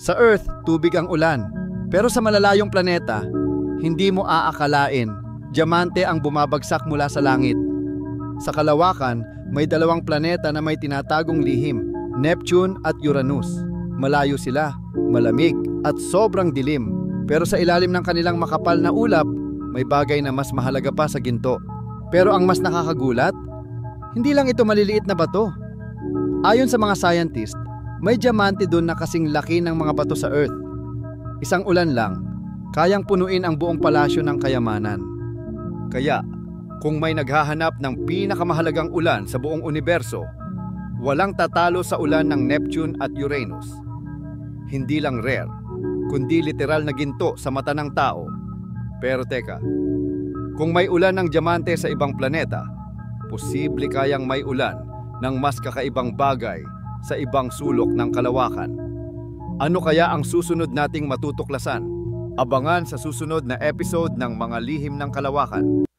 Sa Earth, tubig ang ulan. Pero sa malalayong planeta, hindi mo aakalain, diamante ang bumabagsak mula sa langit. Sa kalawakan, may dalawang planeta na may tinatagong lihim, Neptune at Uranus. Malayo sila, malamig at sobrang dilim. Pero sa ilalim ng kanilang makapal na ulap, may bagay na mas mahalaga pa sa ginto. Pero ang mas nakakagulat, hindi lang ito maliliit na bato. Ayon sa mga scientist, may diamante doon na kasing laki ng mga bato sa Earth. Isang ulan lang, kayang punuin ang buong palasyo ng kayamanan. Kaya, kung may naghahanap ng pinakamahalagang ulan sa buong universo, walang tatalo sa ulan ng Neptune at Uranus. Hindi lang rare, kundi literal na ginto sa mata ng tao. Pero teka, kung may ulan ng diamante sa ibang planeta, posible kayang may ulan ng mas kakaibang bagay sa ibang sulok ng kalawakan. Ano kaya ang susunod nating matutuklasan? Abangan sa susunod na episode ng Mga Lihim ng Kalawakan.